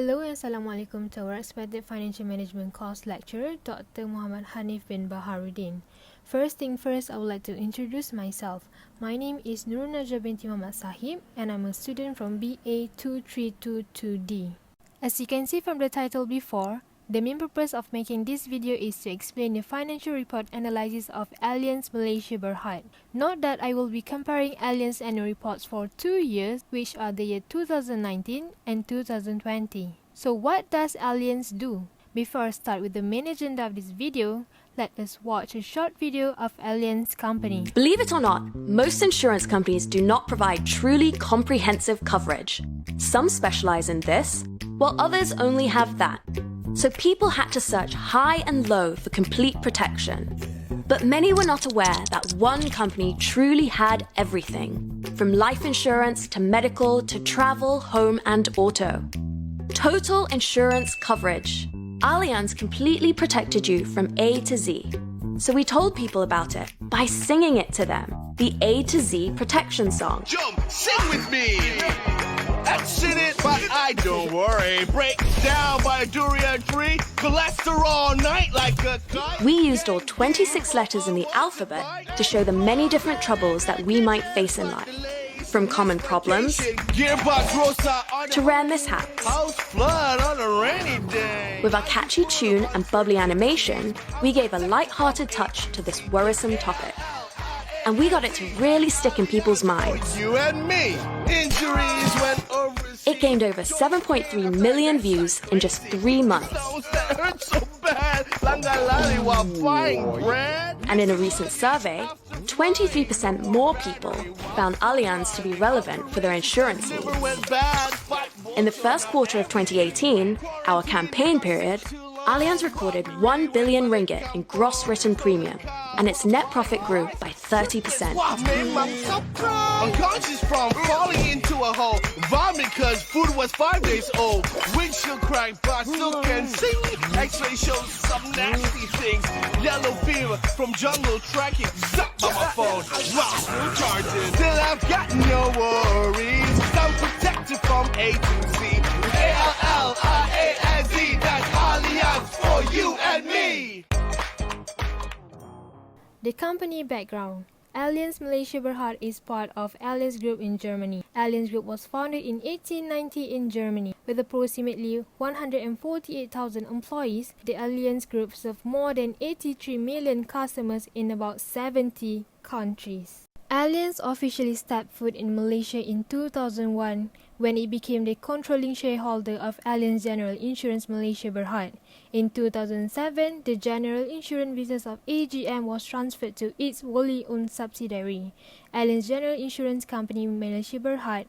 Hello and Assalamualaikum to our respected financial management course lecturer, Dr. Muhammad Hanif bin Baharuddin. First thing first, I would like to introduce myself. My name is Nurunnajwa binti Sahib and I'm a student from BA 2322D. As you can see from the title before, the main purpose of making this video is to explain the financial report analysis of Allianz Malaysia Berhad. Note that I will be comparing Allianz annual reports for 2 years, which are the year 2019 and 2020. So what does Allianz do? Before I start with the main agenda of this video, let us watch a short video of Allianz company. Believe it or not, most insurance companies do not provide truly comprehensive coverage. Some specialize in this, while others only have that. So people had to search high and low for complete protection. But many were not aware that one company truly had everything, from life insurance to medical to travel, home and auto. Total insurance coverage. Allianz completely protected you from A to Z. So we told people about it by singing it to them, the A to Z protection song. Jump, sing with me! That's it, but I don't worry. Break down by a durian tree, cholesterol night like a kite. We used all 26 letters in the alphabet to show the many different troubles that we might face in life. From common problems to rare mishaps. House flood on a rainy day. With our catchy tune and bubbly animation, we gave a light-hearted touch to this worrisome topic. And we got it to really stick in people's minds. You and me, injuries went overseas. It gained over 7.3 million views in just 3 months. That hurt so bad. Langalali while buying bread. And in a recent survey, 23% more people found Allianz to be relevant for their insurance needs. Went bad. In the first quarter of 2018, our campaign period, Allianz recorded 1 billion ringgit in gross written premium, and its net profit grew by 30%. Wow, made my unconscious from falling into a hole. Vomit because food was 5 days old. Windshield cracked, but I still can see. X-ray shows some nasty things. Yellow fever from jungle trekking. Sucked by my phone. Wow, still charging. Still I've got no worries. I'm protected from A to Z. A-L-L-I-A-N-Z. That's Allianz for you and me. The company background. Allianz Malaysia Berhad is part of Allianz Group in Germany. Allianz Group was founded in 1890 in Germany. With approximately 148,000 employees, the Allianz Group serves more than 83 million customers in about 70 countries. Allianz officially stepped foot in Malaysia in 2001 when it became the controlling shareholder of Allianz General Insurance Malaysia Berhad. In 2007, the general insurance business of AGM was transferred to its wholly owned subsidiary, Allianz General Insurance Company Malaysia Berhad.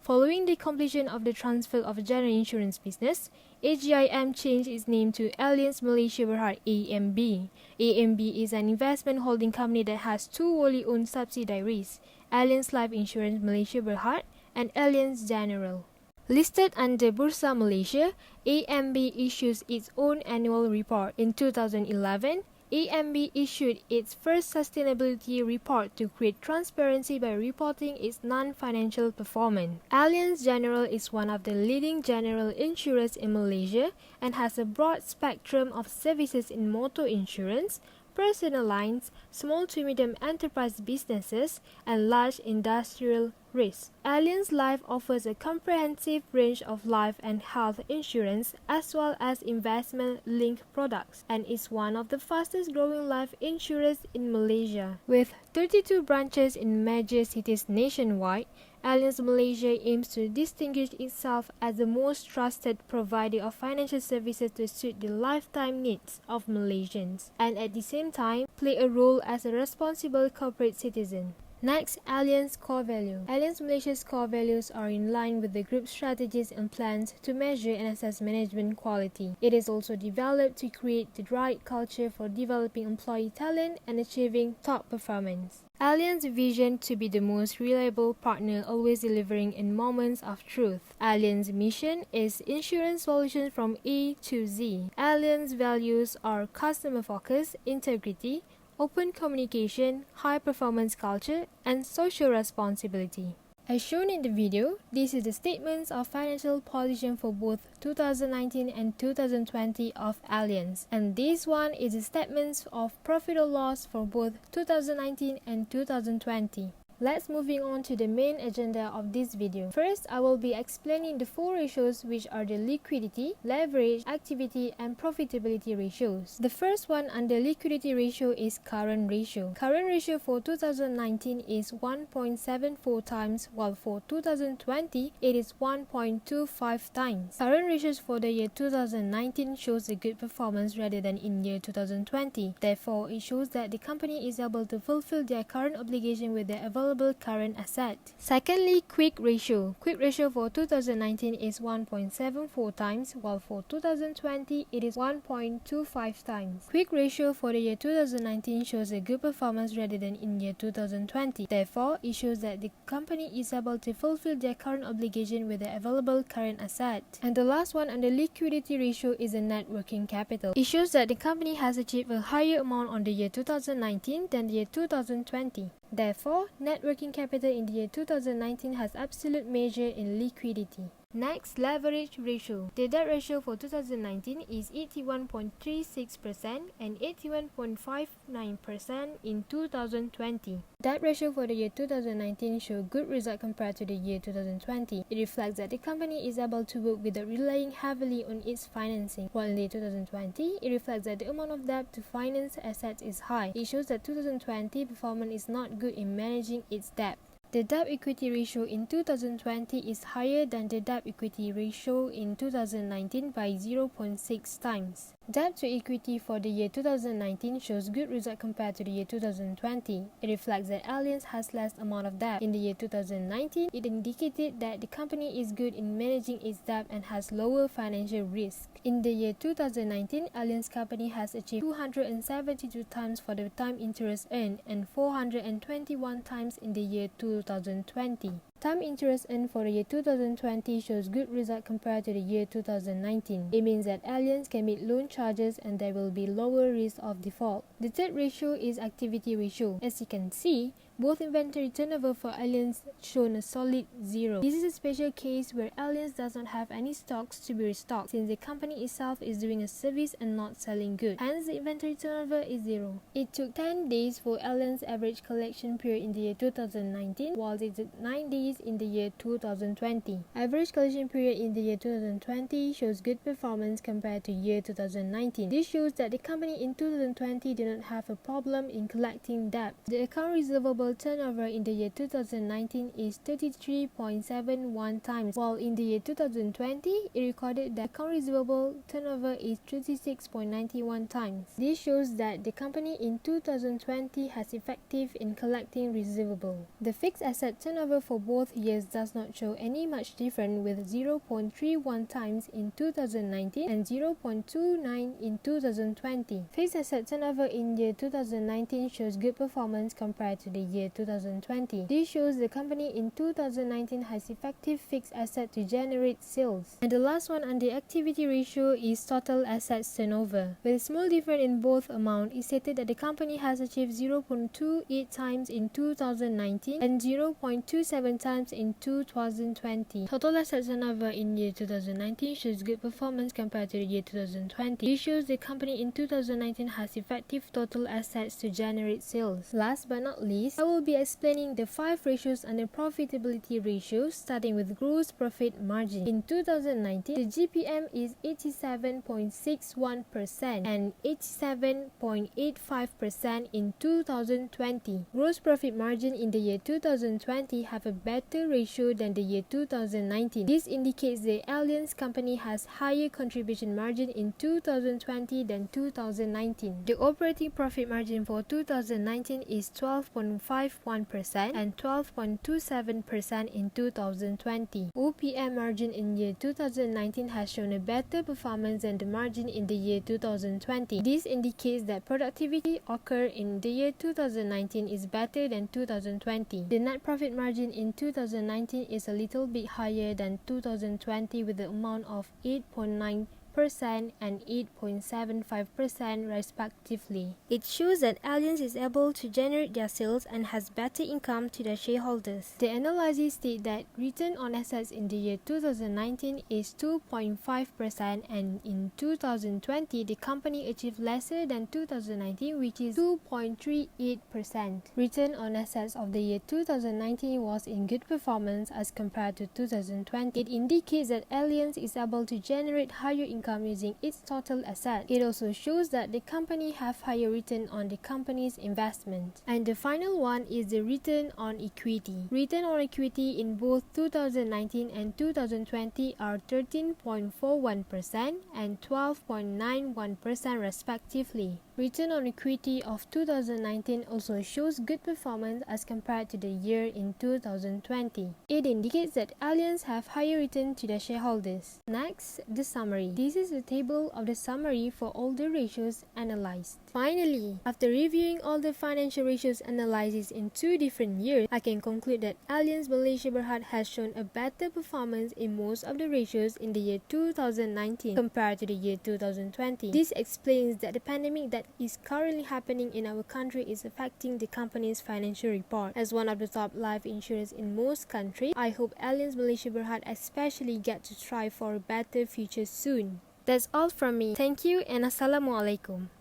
Following the completion of the transfer of general insurance business, AGIM changed its name to Allianz Malaysia Berhad AMB. AMB is an investment holding company that has 2 wholly owned subsidiaries, Allianz Life Insurance Malaysia Berhad and Allianz General. Listed under Bursa Malaysia, AMB issues its own annual report. In 2011, AMB issued its first sustainability report to create transparency by reporting its non-financial performance. Allianz General is one of the leading general insurers in Malaysia and has a broad spectrum of services in motor insurance, personal lines, small to medium enterprise businesses, and large industrial risks. Allianz Life offers a comprehensive range of life and health insurance as well as investment-linked products and is one of the fastest-growing life insurers in Malaysia. With 32 branches in major cities nationwide, Allianz Malaysia aims to distinguish itself as the most trusted provider of financial services to suit the lifetime needs of Malaysians, and at the same time, play a role as a responsible corporate citizen. Next, Allianz core value. Allianz Malaysia's core values are in line with the group's strategies and plans to measure and assess management quality. It is also developed to create the right culture for developing employee talent and achieving top performance. Allianz vision to be the most reliable partner, always delivering in moments of truth. Allianz mission is insurance solutions from A to Z. Allianz values are customer focus, integrity, open communication, high performance culture, and social responsibility. As shown in the video, this is the statements of financial position for both 2019 and 2020 of Allianz, and this one is the statements of profit or loss for both 2019 and 2020. Let's moving on to the main agenda of this video. First, I will be explaining the four ratios, which are the liquidity, leverage, activity, and profitability ratios. The first one under liquidity ratio is current ratio. Current ratio for 2019 is 1.74 times, while for 2020 it is 1.25 times. Current ratios for the year 2019 shows a good performance rather than in year 2020. Therefore, it shows that the company is able to fulfill their current obligation with their available current asset. Secondly, quick ratio. Quick ratio for 2019 is 1.74 times, while for 2020 it is 1.25 times. Quick ratio for the year 2019 shows a good performance rather than in year 2020. Therefore, it shows that the company is able to fulfill their current obligation with the available current asset. And the last one under liquidity ratio is the net working capital. It shows that the company has achieved a higher amount on the year 2019 than the year 2020. Therefore, net working capital in the year 2019 has absolute measure in liquidity. Next, leverage ratio. The debt ratio for 2019 is 81.36% and 81.59% in 2020. Debt ratio for the year 2019 show good result compared to the year 2020. It reflects that the company is able to work without relying heavily on its financing. While in the year 2020, it reflects that the amount of debt to finance assets is high. It shows that 2020 performance is not good in managing its debt. The debt-equity ratio in 2020 is higher than the debt-equity ratio in 2019 by 0.6 times. Debt to equity for the year 2019 shows good result compared to the year 2020. It reflects that Allianz has less amount of debt. In the year 2019, it indicated that the company is good in managing its debt and has lower financial risk. In the year 2019, Allianz company has achieved 272 times for the time interest earned and 421 times in the year 2020. Time interest earned for the year 2020 shows good result compared to the year 2019. It means that Allianz can meet loan charges and there will be lower risk of default. The third ratio is activity ratio. As you can see, both inventory turnover for Allianz shown a solid 0. This is a special case where Allianz does not have any stocks to be restocked since the company itself is doing a service and not selling goods. Hence, the inventory turnover is 0. It took 10 days for Allianz average collection period in the year 2019, while it took 9 days in the year 2020. Average collection period in the year 2020 shows good performance compared to year 2019. This shows that the company in 2020 did not have a problem in collecting debt. The account receivable turnover in the year 2019 is 33.71 times, while in the year 2020, it recorded that account receivable turnover is 36.91 times. This shows that the company in 2020 has effective in collecting receivable. The fixed asset turnover for both years does not show any much different, with 0.31 times in 2019 and 0.29 in 2020. Fixed asset turnover in year 2019 shows good performance compared to the year 2020. This shows the company in 2019 has effective fixed asset to generate sales. And the last one under activity ratio is total assets turnover. With a small difference in both amount, it stated that the company has achieved 0.28 times in 2019 and 0.27 times in 2020. Total assets turnover in year 2019 shows good performance compared to the year 2020. This shows the company in 2019 has effective total assets to generate sales. Last but not least, I will be explaining the 5 ratios under profitability ratios, starting with gross profit margin. In 2019, the GPM is 87.61% and 87.85% in 2020. Gross profit margin in the year 2020 have a better ratio than the year 2019. This indicates the Allianz company has higher contribution margin in 2020 than 2019. The operating profit margin for 2019 is 12.51% and 12.27% in 2020. OPM margin in year 2019 has shown a better performance than the margin in the year 2020. This indicates that productivity occurred in the year 2019 is better than 2020. The net profit margin in 2019 is a little bit higher than 2020 with the amount of 8.9%. and 8.75% respectively. It shows that Allianz is able to generate their sales and has better income to their shareholders. The analysis state that return on assets in the year 2019 is 2.5% and in 2020 the company achieved lesser than 2019, which is 2.38%. Return on assets of the year 2019 was in good performance as compared to 2020. It indicates that Allianz is able to generate higher income using its total asset. It also shows that the company have higher return on the company's investment. And the final one is the return on equity. Return on equity in both 2019 and 2020 are 13.41% and 12.91% respectively. Return on equity of 2019 also shows good performance as compared to the year in 2020. It indicates that Allianz have higher return to their shareholders. Next, the summary. This is the table of the summary for all the ratios analyzed. Finally, after reviewing all the financial ratios analysis in 2 different years, I can conclude that Allianz Malaysia Berhad has shown a better performance in most of the ratios in the year 2019 compared to the year 2020. This explains that the pandemic that is currently happening in our country is affecting the company's financial report. As one of the top life insurers in most countries, I hope Allianz Malaysia Berhad especially get to strive for a better future soon. That's all from me. Thank you and Assalamualaikum.